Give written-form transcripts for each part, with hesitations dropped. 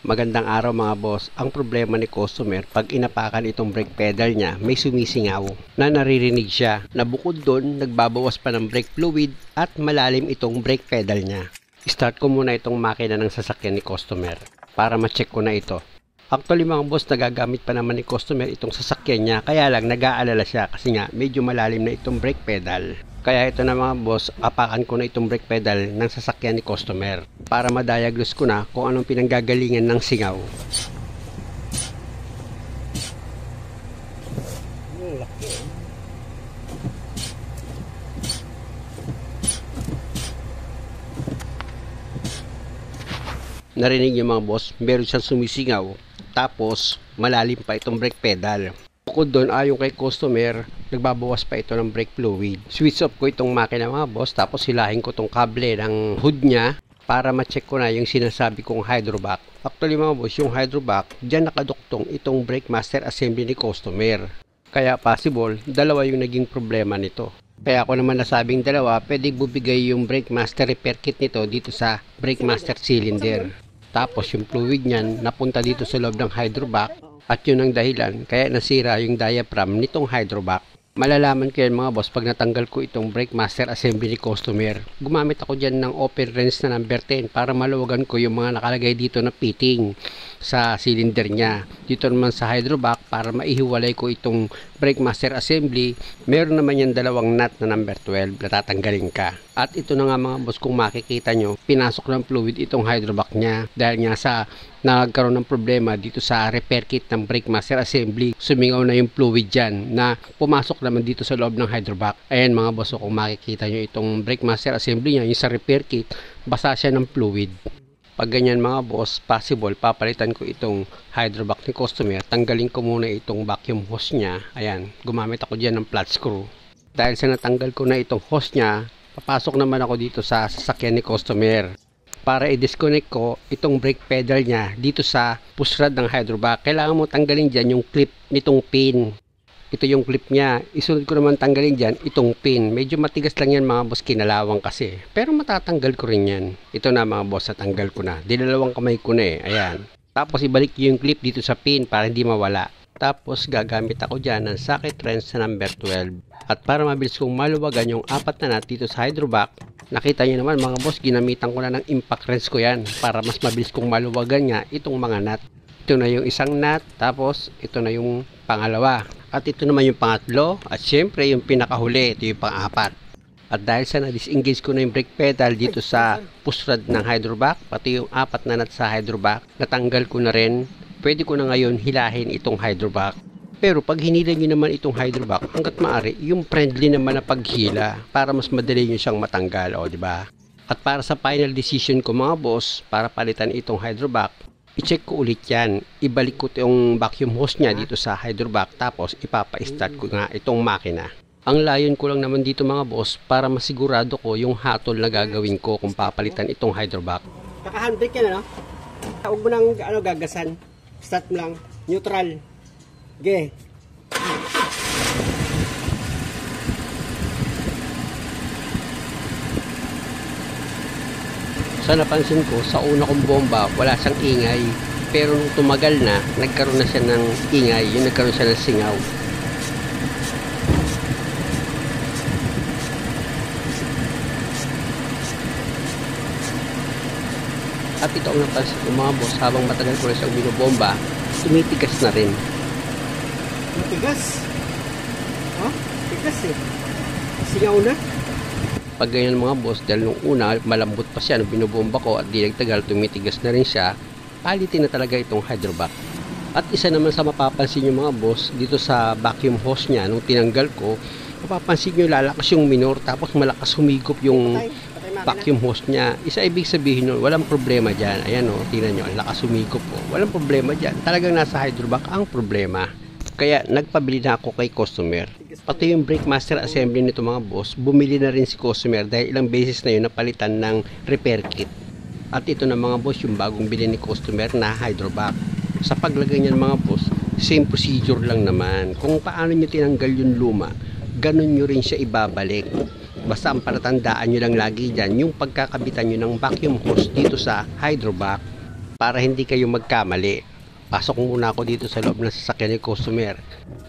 Magandang araw mga boss. Ang problema ni customer, pag inapakan itong brake pedal niya, may sumisingaw na naririnig siya na bukod doon, nagbabawas pa ng brake fluid at malalim itong brake pedal niya. Start ko muna itong makina ng sasakyan ni customer para ma-check ko na ito. Actually mga boss, nagagamit pa naman ni customer itong sasakyan niya, kaya lang nag-aalala siya kasi nga medyo malalim na itong brake pedal. Kaya ito na mga boss, apakan ko na itong brake pedal ng sasakyan ni customer para ma-diagnose ko na kung anong pinanggagalingan ng singaw. Narinig niyo mga boss, meron siyang sumisingaw tapos malalim pa itong brake pedal. Bukod doon, ayon kay customer, nagbabawas pa ito ng brake fluid. Switch off ko itong makina mga boss, tapos hilahin ko itong kable ng hood niya para ma-check ko na yung sinasabi kong hydrovac. Actually mga boss, yung hydrovac, dyan nakaduktong itong brake master assembly ni customer. Kaya possible, dalawa yung naging problema nito. Kaya ako naman nasabing dalawa, pwedeng bubigay yung brake master repair kit nito dito sa brake master cylinder. Tapos yung fluid niyan napunta dito sa loob ng hydrovac. At yun ang dahilan kaya nasira yung diaphragm nitong hydrovac. Malalaman ko yan mga boss pag natanggal ko itong brake master assembly ni customer. Gumamit ako dyan ng open wrench na number 10 para maluwagan ko yung mga nakalagay dito na fitting sa cylinder niya. Dito naman sa hydrovac para maihiwalay ko itong brake master assembly, meron naman yan dalawang nut na number 12 na tatanggalin ka. At ito na nga mga boss, kung makikita nyo, pinasok ng fluid itong hydrovac niya dahil nga sa nagkaroon ng problema dito sa repair kit ng brake master assembly. Sumingaw na yung fluid dyan na pumasok naman dito sa loob ng hydrovac. Ayan mga boss, kung makikita nyo itong brake master assembly niya, yung sa repair kit, basa siya ng fluid. Pag ganyan mga boss, possible papalitan ko itong hydrovac ni customer. Tanggalin ko muna itong vacuum hose niya. Ayan, gumamit ako dyan ng flat screw. Dahil sa natanggal ko na itong hose niya, papasok naman ako dito sa sasakyan ni customer para i-disconnect ko itong brake pedal niya dito sa push rod ng hydrovac. Kailangan mo tanggalin dyan yung clip nitong pin. Ito yung clip niya. Isunod ko naman tanggalin dyan itong pin. Medyo matigas lang yan mga boss, kinalawang kasi. Pero matatanggal ko rin yan. Ito na mga boss, natanggal ko na. Dinalawang kamay ko na eh. Ayan. Tapos ibalik yung clip dito sa pin para hindi mawala. Tapos gagamit ako dyan ng socket wrench na number 12. At para mabilis kong maluwagan yung apat na nut dito sa hydrovac, nakita nyo naman mga boss, ginamitan ko na ng impact wrench ko yan para mas mabilis kong maluwagan nga itong mga nut. Ito na yung isang nut, tapos ito na yung pangalawa. At ito naman yung pangatlo, at syempre yung pinakahuli, ito yung pang-apat. At dahil sa na-disengage ko na yung brake pedal dito sa push rod ng hydrovac, pati yung apat na nut sa hydrovac, natanggal ko na rin. Pwede ko na ngayon hilahin itong hydrovac. Pero pag hinila nyo naman itong hydrovac, hanggat maaari, yung friendly naman na paghila para mas madali nyo siyang matanggal, o diba? At para sa final decision ko mga boss, para palitan itong hydrovac, i-check ko ulit yan. Ibalik ko itong vacuum hose niya dito sa hydrovac, tapos ipapa-start ko nga itong makina. Ang layon ko lang naman dito mga boss, para masigurado ko yung hatol na gagawin ko kung papalitan itong hydrovac. Kaka-handbrake yan, ano? Huwag mo nang gagasan. Start mo lang. Neutral. Okay. Sa napansin ko, sa una kong bomba, wala siyang ingay. Pero nung tumagal na, nagkaroon na siya ng ingay. Yung nagkaroon siya ng singaw. At ito ang napansin ko mga boss, habang matagal ko na siyang binobomba, tumitigas na rin. Matigas? Oh, tigas eh. Singaw na. Pag ganyan mga boss, dahil nung una, malambot pa siya nung binobomba ko at di nagtagal, tumitigas na rin siya, palitin na talaga itong hydrovac. At isa naman sa mapapansin nyo mga boss, dito sa vacuum hose niya, nung tinanggal ko, mapapansin nyo lalakas yung minor, tapos malakas humigop yung vacuum hose niya. Isa ibig sabihin nun, walang problema dyan. Ayan o, tingnan nyo, ang lakas humigop po. Walang problema dyan. Talagang nasa hydrovac ang problema. Kaya nagpabili na ako kay customer. Pati yung brake master assembly nito mga boss, bumili na rin si customer dahil ilang beses na yun napalitan ng repair kit. At ito na mga boss, yung bagong bili ni customer na hydrovac. Sa paglagay niyan mga boss, same procedure lang naman. Kung paano nyo tinanggal yung luma, ganun nyo rin siya ibabalik. Basta ang palatandaan nyo lang lagi dyan, yung pagkakabitan nyo ng vacuum hose dito sa hydrovac. para hindi kayo magkamali. Pasok muna ako dito sa loob ng sasakyan ni customer.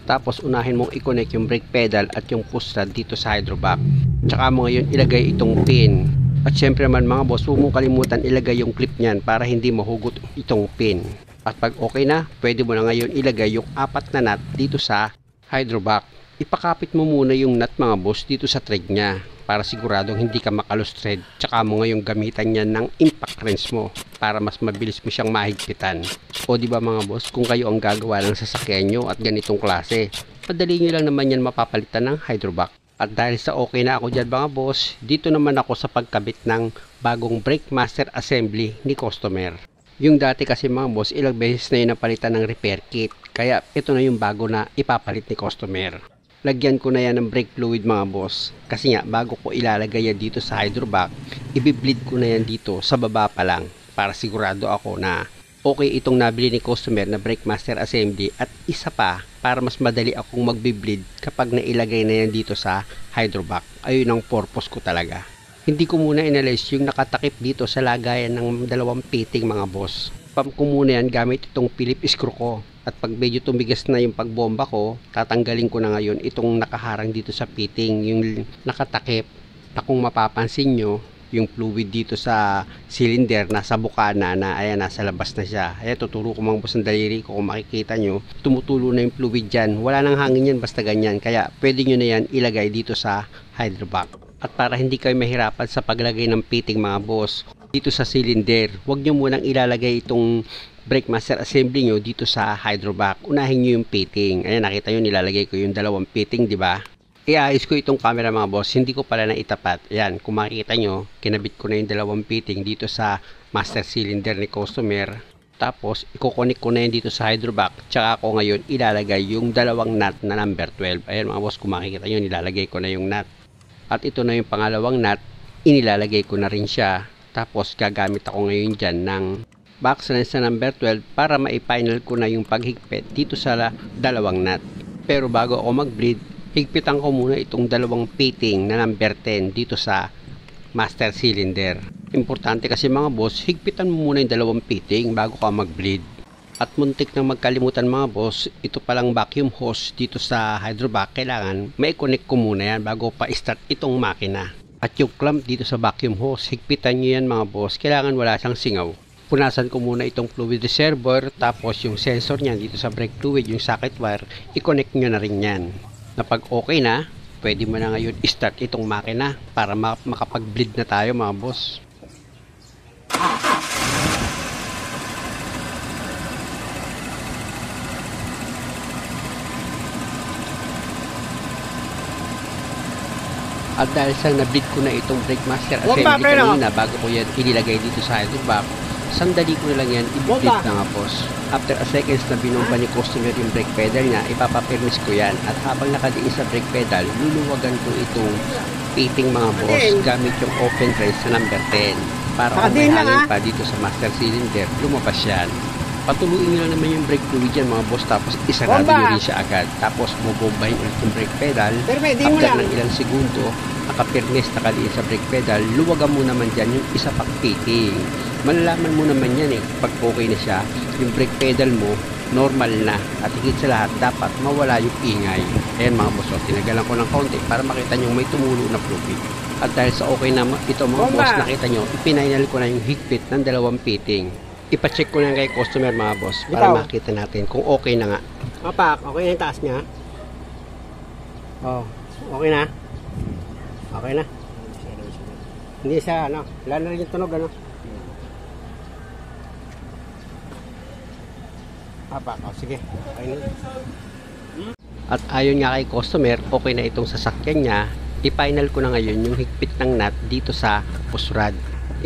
Tapos unahin mong i-connect yung brake pedal at yung push rod dito sa hydrovac. Tsaka mo ngayon ilagay itong pin. At syempre man mga boss, huwag mong kalimutan ilagay yung clip niyan para hindi mahugot itong pin. At pag okay na, pwede mo na ngayon ilagay yung 4 na nut dito sa hydrovac. Ipakapit mo muna yung nut mga boss dito sa thread niya para siguradong hindi ka makalos thread. Tsaka mo ngayong gamitan niya ng impact wrench mo para mas mabilis mo siyang mahigpitan. O di ba mga boss, kung kayo ang gagawa ng sasakyan nyo at ganitong klase, madali nyo lang naman yan mapapalitan ng hydrovac. At dahil sa okay na ako dyan mga boss, dito naman ako sa pagkabit ng bagong brake master assembly ni customer. Yung dati kasi mga boss, ilang beses na yun napalitan ng repair kit. Kaya ito na yung bago na ipapalit ni customer. Lagyan ko na yan ng brake fluid mga boss. Kasi nga, bago ko ilalagay yan dito sa hydrovac, ibibleed ko na yan dito sa baba pa lang. Para sigurado ako na okay itong nabili ni customer na brake master assembly. At isa pa, para mas madali akong magbi-bleed kapag nailagay na yan dito sa hydrovac. Ayun ang purpose ko talaga. Hindi ko muna inalis yung nakatakip dito sa lagayan ng 2 fitting mga boss. Pump ko muna yan gamit itong Phillips screw ko. At pag medyo tumigas na yung pagbomba ko, tatanggalin ko na ngayon itong nakaharang dito sa fitting, yung nakatakip. Na kung mapapansin nyo, yung fluid dito sa cylinder nasa bukana na, ayan, nasa labas na siya. Ayan, tuturo ko mga boss ng daliri ko, kung makikita nyo, tumutulo na yung fluid dyan. Wala nang hangin yan, basta ganyan. Kaya pwede nyo na yan ilagay dito sa hydrovac. At para hindi kayo mahirapan sa paglagay ng fitting mga boss dito sa cylinder, huwag nyo munang ilalagay itong brake master assembly nyo dito sa hydrovac. Unahin nyo yung fitting. Ayan, nakita nyo nilalagay ko yung 2 fitting, di ba? Iayos ko itong camera mga boss, hindi ko pala na itapat. Ayan, kung makikita nyo, kinabit ko na yung 2 fitting dito sa master cylinder ni customer. Tapos, i-connect ko na yan dito sa hydrovac. Tsaka ako ngayon ilalagay yung 2 nut na number 12. Ayan mga boss, kung makikita nyo, nilalagay ko na yung nut. At ito na yung pangalawang nut, inilalagay ko na rin siya. Tapos gagamit ako ngayon dyan ng box wrench na number 12 para ma-final ko na yung paghigpit dito sa 2 nut. Pero bago ako mag-bleed, higpitan ko muna itong 2 fitting na number 10 dito sa master cylinder. Importante kasi mga boss, higpitan mo muna yung 2 fitting bago ka mag-bleed. At muntik nang magkalimutan mga boss, ito palang vacuum hose dito sa hydrovac, kailangan mai-connect ko muna yan bago pa start itong makina. At yung clamp dito sa vacuum hose, higpitan nyo yan mga boss, kailangan wala siyang singaw. Punasan ko muna itong fluid reservoir, tapos yung sensor niyan dito sa brake fluid, yung socket wire, i-connect nyo na rin yan. Na pag okay na, pwede mo na ngayon start itong makina para makapag-bleed na tayo mga boss. At dahil sa nableed ko na itong brake master assembly kanina bago ko yan inilagay dito sa hydrovac, sandali ko na lang yan i-bleed na nga boss. After a seconds na binomba ni customer yung brake pedal niya, ipapapirmis ko yan. At habang nakadiin sa brake pedal, luluwagan ko itong fitting mga boss gamit yung open wrench na number 10. Para kung may hangin pa dito sa master cylinder, lumabas yan. Patuluin nyo lang naman yung brake fluid dyan mga boss, tapos isarado nyo rin siya agad. Tapos bubombahin ulit yung brake pedal. After ng ilang segundo, nakapirmes nakaliin sa brake pedal, luwagan mo naman dyan yung isa pang fitting. Malalaman mo naman yan pag okay na siya, yung brake pedal mo, normal na. At higit sa lahat, dapat mawala yung ingay. Ayan mga boss, tinagalan ko ng konti para makita nyo may tumulo na fluid. At dahil sa okay na ito mga boss, nakita nyo, ipinainal ko na yung higpit ng 2 fitting. Ipacheck ko na kay customer mga boss para makita natin kung okay na nga. Papak, okay na yung taas niya? Oh, okay na? Okay na? Hindi siya, ano, lalo rin yung tunog, ano? Papak, oh, sige, okay na. At ayon nga kay customer, okay na itong sasakyan niya. I-final ko na ngayon yung higpit ng nut dito sa push rod.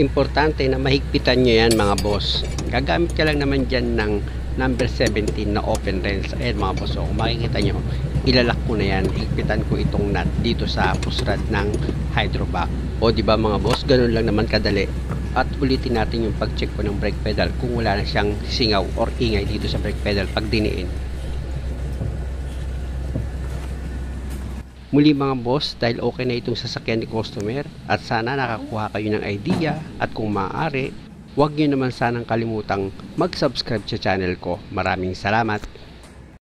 Importante na mahigpitan nyo yan mga boss. Gagamit ka lang naman dyan ng number 17 na open wrench. Ayan mga boss, kung makikita nyo, ilalak ko na yan. Higpitan ko itong nut dito sa push rod ng hydrovac. O diba mga boss, ganun lang naman kadali. At ulitin natin yung pag-check ko ng brake pedal kung wala na siyang singaw or ingay dito sa brake pedal pag diniin. Muli mga boss, dahil okay na itong sasakyan ni customer at sana nakakuha kayo ng idea at kung maaari, huwag nyo naman sanang kalimutang mag-subscribe sa channel ko. Maraming salamat!